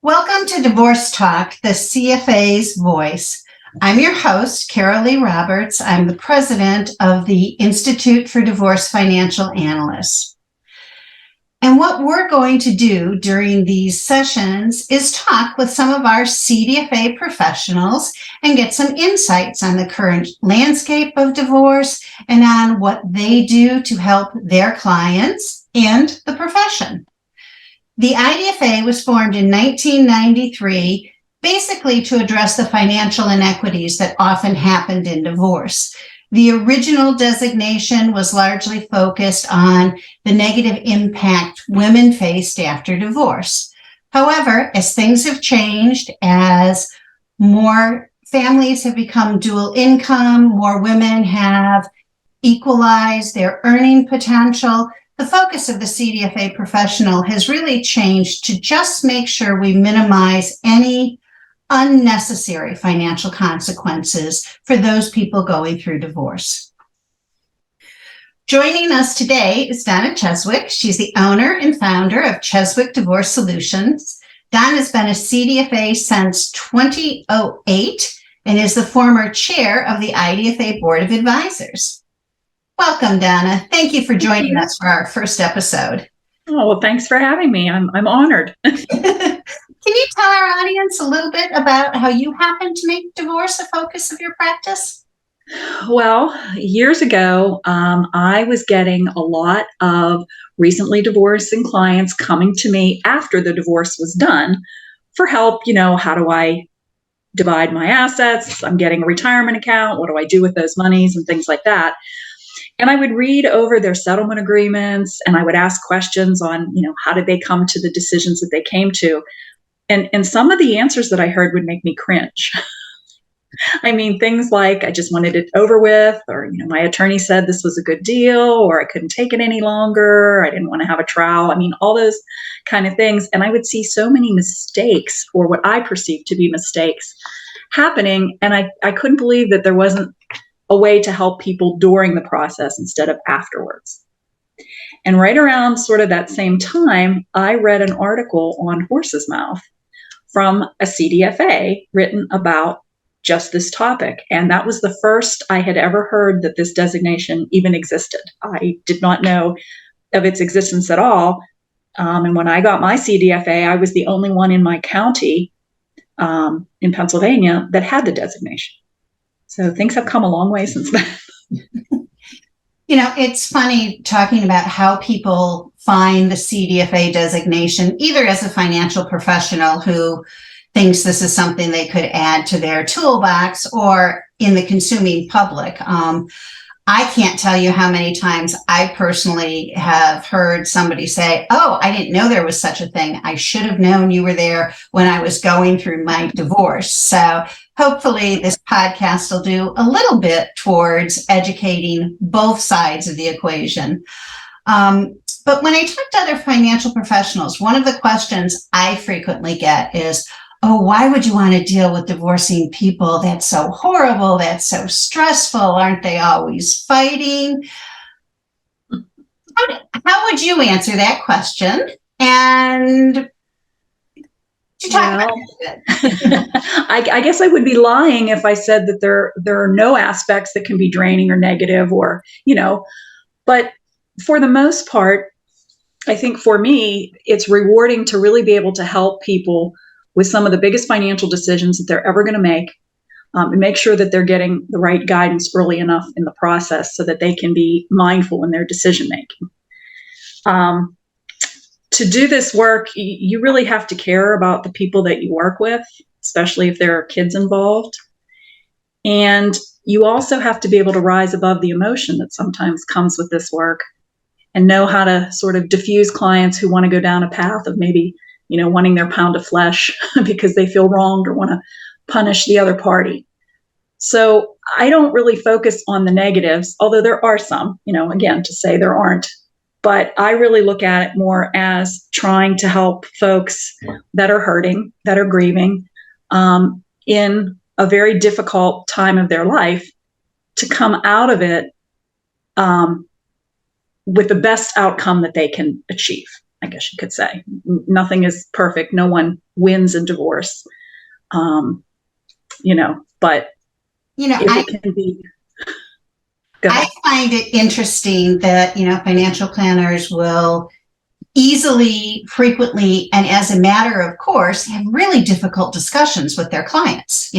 Welcome to Divorce Talk, the CFA's voice. I'm your host, Carol Lee Roberts. I'm the president of the Institute for Divorce Financial Analysts. And what we're going to do during these sessions is talk with some of our CDFA professionals and get some insights on the current landscape of divorce and on what they do to help their clients and the profession. The IDFA was formed in 1993, basically to address the financial inequities that often happened in divorce. The original designation was largely focused on the negative impact women faced after divorce. However, as things have changed, as more families have become dual income, more women have equalized their earning potential, the focus of the CDFA professional has really changed to just make sure we minimize any unnecessary financial consequences for those people going through divorce. Joining us today is Donna Cheswick. She's the owner and founder of Cheswick Divorce Solutions. Donna has been a CDFA since 2008 and is the former chair of the IDFA Board of Advisors. Welcome, Donna. Thank you for joining us for our first episode. Oh, well, thanks for having me. I'm honored. Can you tell our audience a little bit about how you happened to make divorce a focus of your practice? Well, years ago, I was getting a lot of recently divorcing clients coming to me after the divorce was done for help. How do I divide my assets? I'm getting a retirement account. What do I do with those monies and things like that? And I would read over their settlement agreements and I would ask questions on, how did they come to the decisions that they came to? And some of the answers that I heard would make me cringe. I mean, things like, I just wanted it over with, or, my attorney said this was a good deal, or I couldn't take it any longer. I didn't want to have a trial. I mean, all those kind of things. And I would see so many mistakes, or what I perceived to be mistakes, happening. And I couldn't believe that there wasn't a way to help people during the process instead of afterwards. And right around sort of that same time, I read an article on horse's mouth from a CDFA written about just this topic. And that was the first I had ever heard that this designation even existed. I did not know of its existence at all. And when I got my CDFA, I was the only one in my county in Pennsylvania that had the designation. So things have come a long way since then. It's funny talking about how people find the CDFA designation, either as a financial professional who thinks this is something they could add to their toolbox, or in the consuming public. I can't tell you how many times I personally have heard somebody say, "Oh, I didn't know there was such a thing. I should have known you were there when I was going through my divorce." So hopefully this podcast will do a little bit towards educating both sides of the equation. But when I talk to other financial professionals, one of the questions I frequently get is, "Oh, why would you want to deal with divorcing people? That's so horrible. That's so stressful. Aren't they always fighting?" How would you answer that question? And you talk about it. I guess I would be lying if I said that there are no aspects that can be draining or negative, or, but for the most part, I think for me, it's rewarding to really be able to help people with some of the biggest financial decisions that they're ever going to make, and make sure that they're getting the right guidance early enough in the process so that they can be mindful in their decision making. To do this work, you really have to care about the people that you work with, especially if there are kids involved. And you also have to be able to rise above the emotion that sometimes comes with this work and know how to sort of diffuse clients who want to go down a path of maybe wanting their pound of flesh because they feel wronged or want to punish the other party. So I don't really focus on the negatives, although there are some, again, to say there aren't. But I really look at it more as trying to help folks that are hurting, that are grieving, in a very difficult time of their life, to come out of it with the best outcome that they can achieve. I guess you could say. Nothing is perfect. No one wins in divorce. But if it can be, go ahead. I find it interesting that, financial planners will easily, frequently, and as a matter of course, have really difficult discussions with their clients.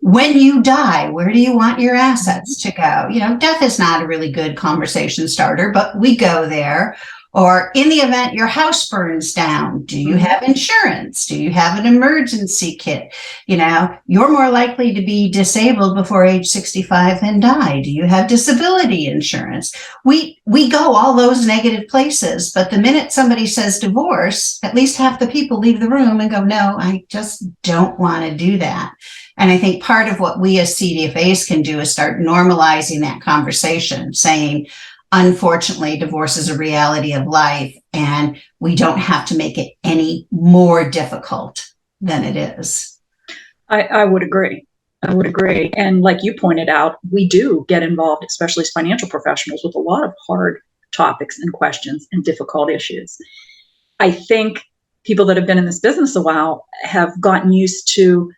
When you die, where do you want your assets to go? Death is not a really good conversation starter, but we go there. Or in the event your house burns down, do you have insurance? Do you have an emergency kit? You're more likely to be disabled before age 65 than die. Do you have disability insurance? We go all those negative places, but the minute somebody says divorce, at least half the people leave the room and go, no, I just don't want to do that. And I think part of what we as CDFAs can do is start normalizing that conversation, saying, unfortunately, divorce is a reality of life, and we don't have to make it any more difficult than it is. I would agree. And like you pointed out, we do get involved, especially as financial professionals, with a lot of hard topics and questions and difficult issues. I think people that have been in this business a while have gotten used to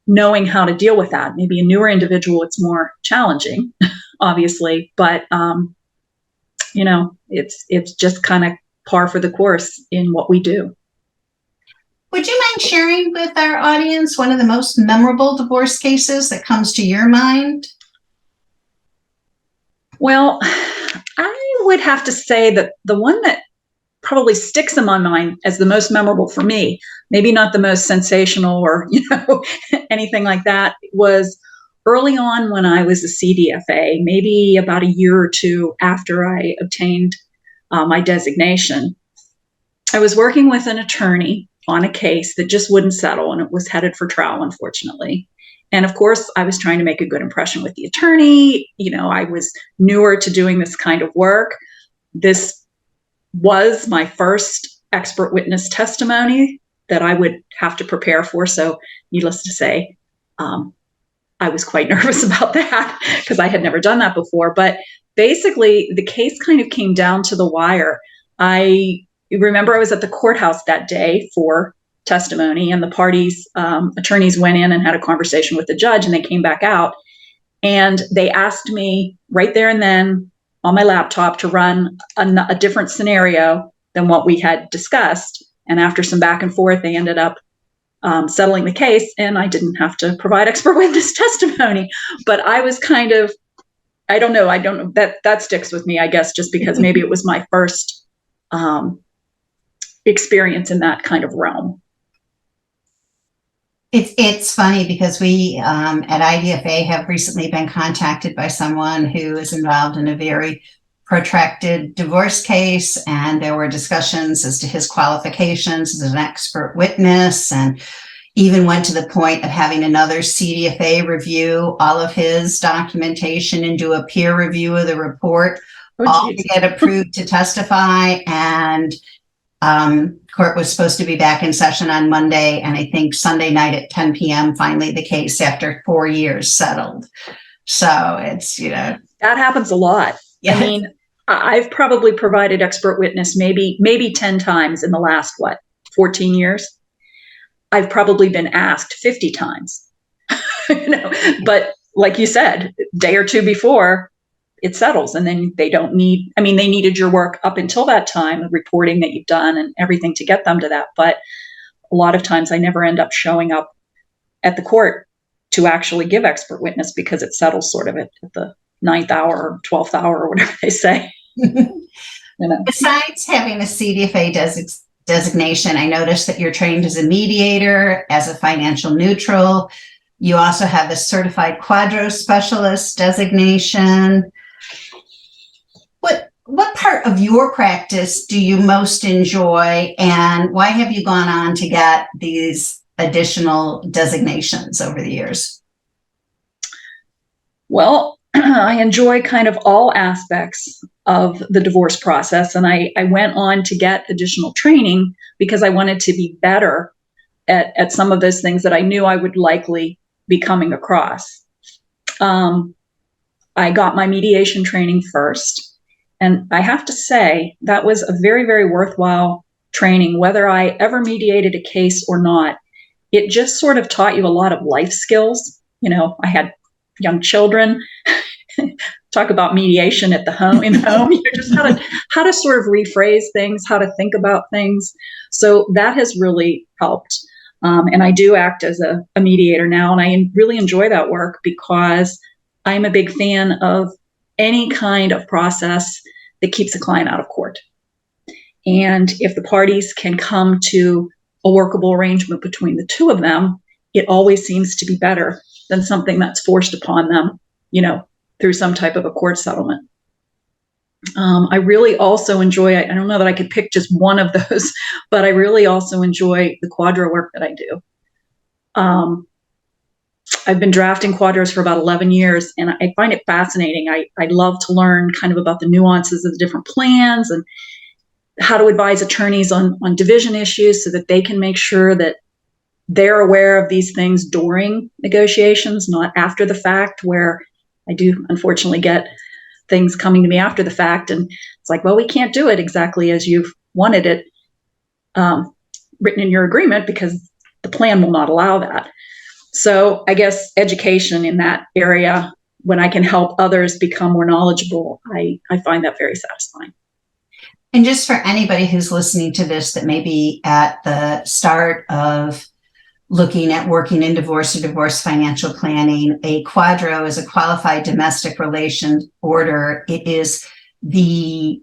knowing how to deal with that. Maybe a newer individual, it's more challenging, obviously, but it's just kind of par for the course in what we do. Would you mind sharing with our audience one of the most memorable divorce cases that comes to your mind? Well, I would have to say that the one that probably sticks in my mind as the most memorable for me, maybe not the most sensational or, anything like that, was early on when I was a CDFA, maybe about a year or two after I obtained my designation. I was working with an attorney on a case that just wouldn't settle, and it was headed for trial, unfortunately. And of course, I was trying to make a good impression with the attorney. I was newer to doing this kind of work. This was my first expert witness testimony that I would have to prepare for. So needless to say, I was quite nervous about that because I had never done that before. But basically, the case kind of came down to the wire. I remember I was at the courthouse that day for testimony, and the parties' attorneys went in and had a conversation with the judge, and they came back out. And they asked me right there and then on my laptop to run a different scenario than what we had discussed. And after some back and forth, they ended up settling the case, and I didn't have to provide expert witness testimony. But I was kind of, I don't know, that sticks with me, I guess, just because maybe it was my first experience in that kind of realm. It's funny because we at IDFA have recently been contacted by someone who is involved in a very protracted divorce case, and there were discussions as to his qualifications as an expert witness, and even went to the point of having another CDFA review all of his documentation and do a peer review of the report, all to get approved to testify. And court was supposed to be back in session on Monday, and I think Sunday night at 10 p.m. finally the case, after 4 years, settled. So it's, that happens a lot. Yeah. I mean, I've probably provided expert witness maybe 10 times in the last 14 years. I've probably been asked 50 times. But like you said, a day or two before, it settles, and then they don't need, they needed your work up until that time, the reporting that you've done and everything to get them to that. But a lot of times I never end up showing up at the court to actually give expert witness because it settles sort of at the 9th hour or 12th hour or whatever they say. Besides having a CDFA designation, I noticed that you're trained as a mediator, as a financial neutral. You also have the certified quadro specialist designation. What part of your practice do you most enjoy, and why have you gone on to get these additional designations over the years? Well, I enjoy kind of all aspects of the divorce process, and I went on to get additional training because I wanted to be better at some of those things that I knew I would likely be coming across. I got my mediation training first, and I have to say that was a very, very worthwhile training, whether I ever mediated a case or not, it just sort of taught you a lot of life skills. I had young children. Talk about mediation at the home, just how to sort of rephrase things, how to think about things. So that has really helped. And I do act as a mediator now, and I really enjoy that work because I'm a big fan of any kind of process that keeps a client out of court. And if the parties can come to a workable arrangement between the two of them, it always seems to be better than something that's forced upon them, through some type of a court settlement. I really also enjoy, I don't know that I could pick just one of those, but I really also enjoy the quadro work that I do. I've been drafting quadros for about 11 years, and I find it fascinating. I love to learn kind of about the nuances of the different plans and how to advise attorneys on division issues so that they can make sure that they're aware of these things during negotiations, not after the fact, where I do unfortunately get things coming to me after the fact. And it's like, well, we can't do it exactly as you've wanted it written in your agreement because the plan will not allow that. So I guess education in that area, when I can help others become more knowledgeable, I find that very satisfying. And just for anybody who's listening to this that may be at the start of looking at working in divorce or divorce financial planning, a quadro is a qualified domestic relations order. It is the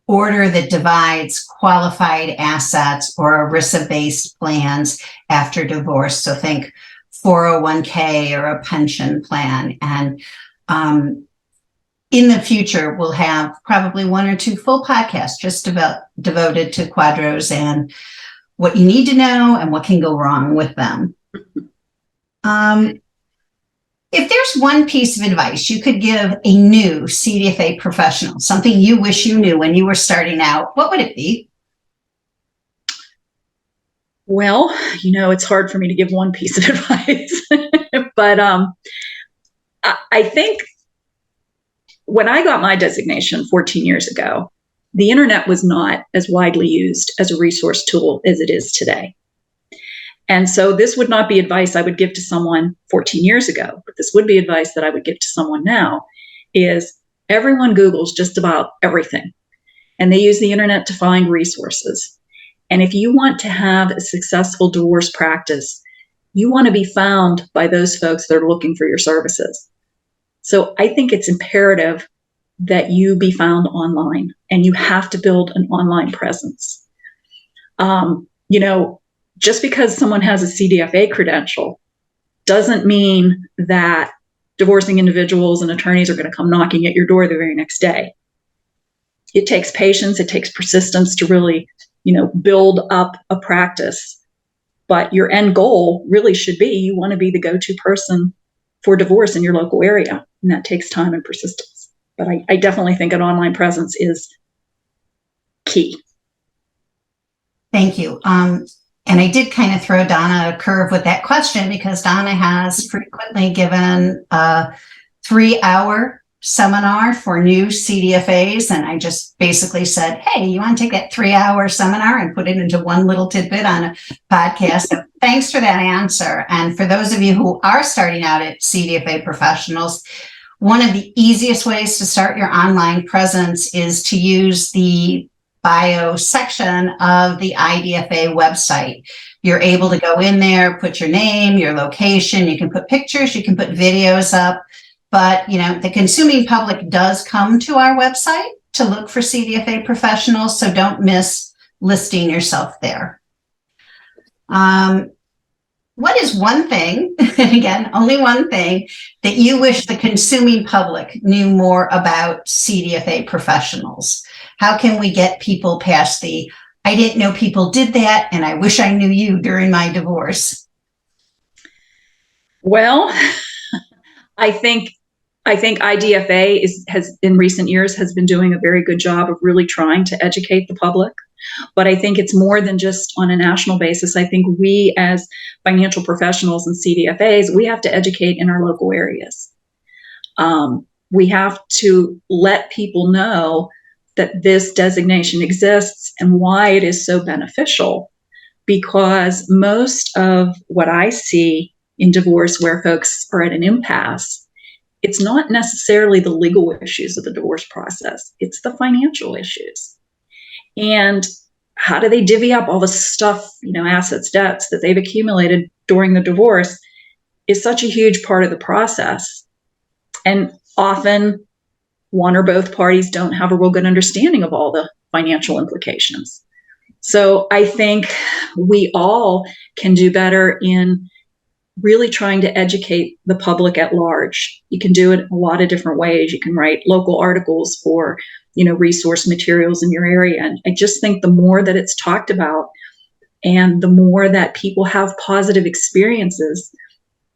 order that divides qualified assets or ERISA-based plans after divorce. So think 401k or a pension plan. And in the future, we'll have probably one or two full podcasts just devoted to quadros and what you need to know and what can go wrong with them. If there's one piece of advice you could give a new CDFA professional, something you wish you knew when you were starting out, what would it be? Well, it's hard for me to give one piece of advice, but I think when I got my designation 14 years ago, the internet was not as widely used as a resource tool as it is today. And so this would not be advice I would give to someone 14 years ago, but this would be advice that I would give to someone now, is everyone Googles just about everything. And they use the internet to find resources. And if you want to have a successful divorce practice, you want to be found by those folks that are looking for your services. So I think it's imperative that you be found online, and you have to build an online presence. Just because someone has a CDFA credential doesn't mean that divorcing individuals and attorneys are going to come knocking at your door the very next day. It takes patience, it takes persistence to really, build up a practice. But your end goal really should be, you want to be the go-to person for divorce in your local area. And that takes time and persistence. But I definitely think an online presence is key. Thank you. And I did kind of throw Donna a curve with that question because Donna has frequently given a 3-hour seminar for new CDFAs. And I just basically said, hey, you want to take that 3-hour seminar and put it into one little tidbit on a podcast? So thanks for that answer. And for those of you who are starting out at CDFA professionals, one of the easiest ways to start your online presence is to use the bio section of the IDFA website. You're able to go in there, put your name, your location, you can put pictures, you can put videos up, but the consuming public does come to our website to look for CDFA professionals, so don't miss listing yourself there. What is one thing, and again, only one thing, that you wish the consuming public knew more about CDFA professionals? How can we get people past the, I didn't know people did that, and I wish I knew you during my divorce? Well, I think IDFA has in recent years has been doing a very good job of really trying to educate the public. But I think it's more than just on a national basis. I think we as financial professionals and CDFAs, we have to educate in our local areas. We have to let people know that this designation exists and why it is so beneficial. Because most of what I see in divorce where folks are at an impasse, it's not necessarily the legal issues of the divorce process, it's the financial issues. And how do they divvy up all the stuff, assets, debts that they've accumulated during the divorce is such a huge part of the process. And often one or both parties don't have a real good understanding of all the financial implications. So I think we all can do better in really trying to educate the public at large. You can do it a lot of different ways. You can write local articles for, resource materials in your area. And I just think the more that it's talked about and the more that people have positive experiences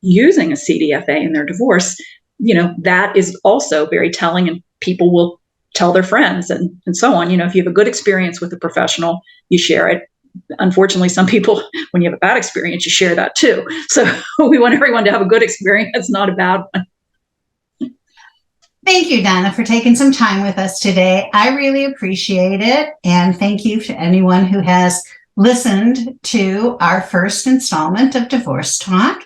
using a CDFA in their divorce, that is also very telling, and people will tell their friends and so on. If you have a good experience with a professional, you share it. Unfortunately, some people, when you have a bad experience, you share that too. So we want everyone to have a good experience, not a bad one. Thank you, Donna, for taking some time with us today. I really appreciate it. And thank you to anyone who has listened to our first installment of Divorce Talk.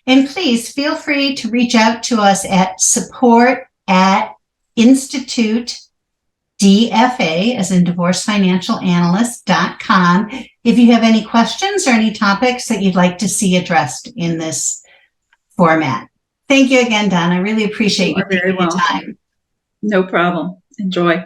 And please feel free to reach out to us at support@institutedfa, as in divorcefinancialanalyst.com, if you have any questions or any topics that you'd like to see addressed in this format. Thank you again, Donna. I really appreciate you taking the time. No problem. Enjoy.